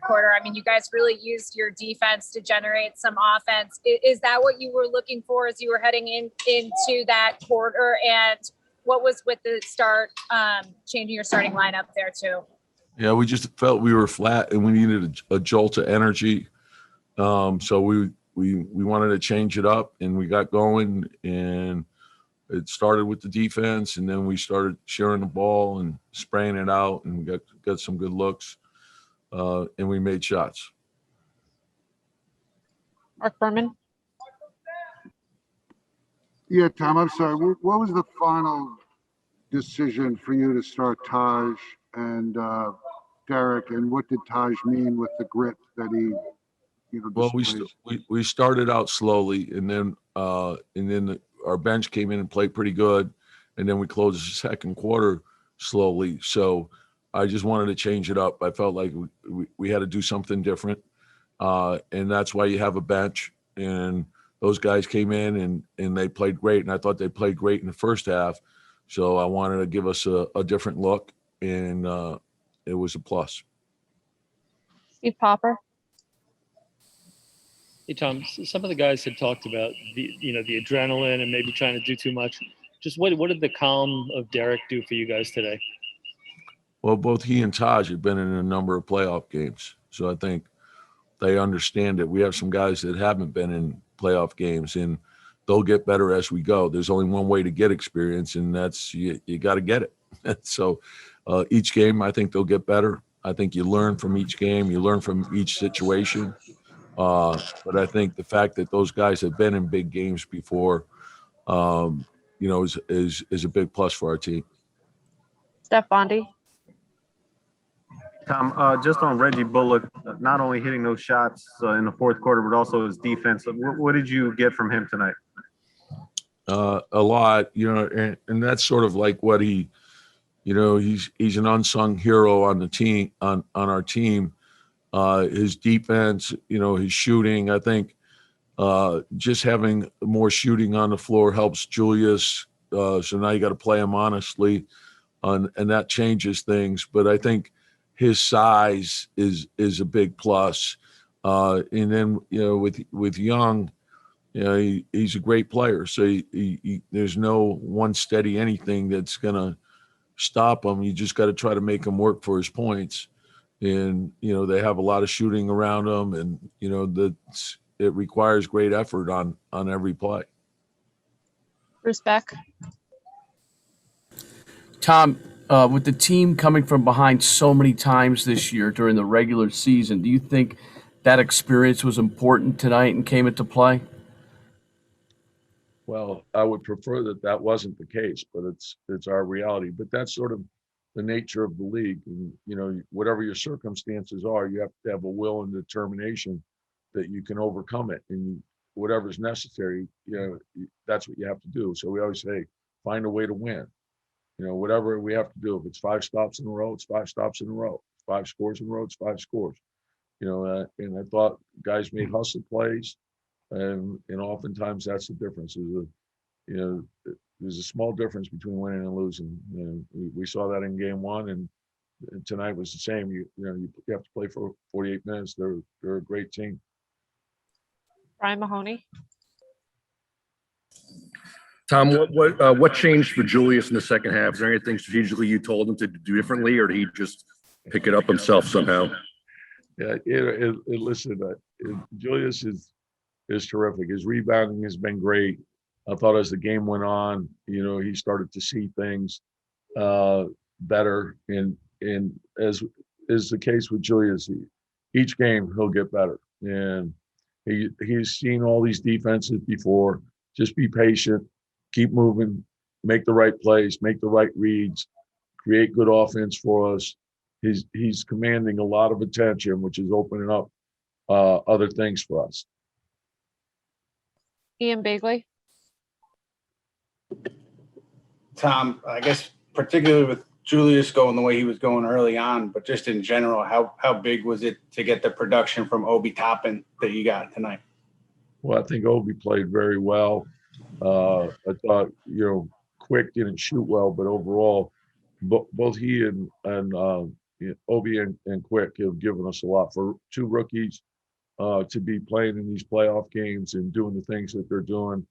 quarter. I mean, you guys really used your defense to generate some offense. Is that what you were looking for as you were heading into that quarter? And what was with the start, changing your starting lineup there too? Yeah, we just felt we were flat and we needed a jolt of energy. So we wanted to change it up, and we got going, and it started with the defense, and then we started sharing the ball and spraying it out, and we got some good looks, and we made shots. Mark Berman. Yeah, Tom, I'm sorry. What was the final decision for you to start Taj and Derek, and what did Taj mean with the grit that he, Well, displays? we started out slowly, and then our bench came in and played pretty good, and then we closed the second quarter slowly. So I just wanted to change it up. I felt like we had to do something different, and that's why you have a bench. And those guys came in and they played great, and I thought they played great in the first half. So I wanted to give us a different look, and it was a plus. Steve Popper. Hey, Tom, some of the guys had talked about the adrenaline and maybe trying to do too much. Just what did the calm of Derek do for you guys today? Well, both he and Taj have been in a number of playoff games. So I think they understand it. We have some guys that haven't been in playoff games, and they'll get better as we go. There's only one way to get experience, and that's you got to get it. So each game, I think they'll get better. I think you learn from each game. You learn from each situation. But I think the fact that those guys have been in big games before, is a big plus for our team. Steph Bondi. Tom, just on Reggie Bullock, not only hitting those shots in the fourth quarter, but also his defense. What did you get from him tonight? A lot, and that's sort of like what he's an unsung hero on the team, on our team. His defense, his shooting, I think just having more shooting on the floor helps Julius. So now you got to play him honestly, and that changes things. But I think his size is a big plus. And then, with Young, he's a great player. So he there's no one steady anything that's going to stop him. You just got to try to make him work for his points. And, they have a lot of shooting around them, and, it requires great effort on every play. Bruce Beck. Tom, with the team coming from behind so many times this year during the regular season, do you think that experience was important tonight and came into play? Well, I would prefer that wasn't the case, but it's our reality. But that's sort of the nature of the league. And, whatever your circumstances are, you have to have a will and determination that you can overcome it. And whatever's necessary, that's what you have to do. So we always say, find a way to win. Whatever we have to do. If it's 5 stops in a row, it's 5 stops in a row. 5 scores in a row, it's 5 scores. And I thought guys made hustle plays, and oftentimes that's the difference. There's a small difference between winning and losing. We saw that in game 1, and tonight was the same. You have to play for 48 minutes. They're a great team. Brian Mahoney. Tom, what changed for Julius in the second half? Is there anything strategically you told him to do differently, or did he just pick it up himself somehow? Yeah, listen, Julius is terrific. His rebounding has been great. I thought as the game went on, he started to see things better. And as is the case with Julius, each game he'll get better. And he's seen all these defenses before. Just be patient, keep moving, make the right plays, make the right reads, create good offense for us. He's commanding a lot of attention, which is opening up other things for us. Ian Begley. Tom, I guess particularly with Julius going the way he was going early on, but just in general, how big was it to get the production from Obi Toppin that you got tonight? Well, I think Obi played very well. I thought, Quick didn't shoot well, but overall, both he and Obi and Quick have given us a lot. For two rookies to be playing in these playoff games and doing the things that they're doing,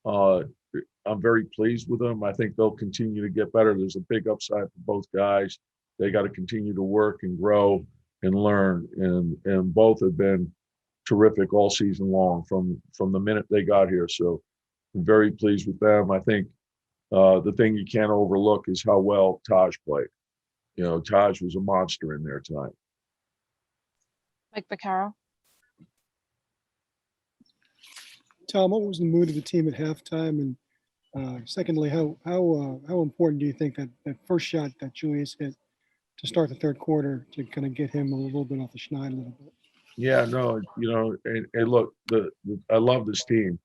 I'm very pleased with them. I think they'll continue to get better. There's a big upside for both guys. They got to continue to work and grow and learn, and both have been terrific all season long from the minute they got here. So I'm very pleased with them. I think the thing you can't overlook is how well Taj played. Taj was a monster in there tonight. Mike Vaccaro. Tom, what was the mood of the team at halftime? And secondly, how important do you think that first shot that Julius hit to start the third quarter to kind of get him a little bit off the schneid a little bit? Yeah, no, and look, I love this team.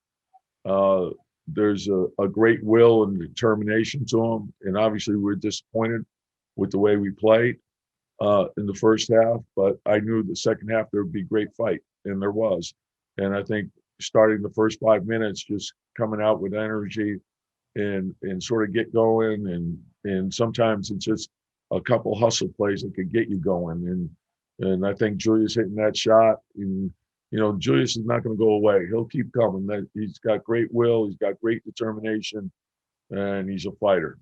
There's a great will and determination to them, and obviously we're disappointed with the way we played in the first half, but I knew the second half there would be a great fight, and there was. And I think starting the first 5 minutes, just coming out with energy and sort of get going, and sometimes it's just a couple hustle plays that could get you going. And I think Julius hitting that shot, and Julius is not going to go away. He'll keep coming. He's got great will, he's got great determination, and he's a fighter.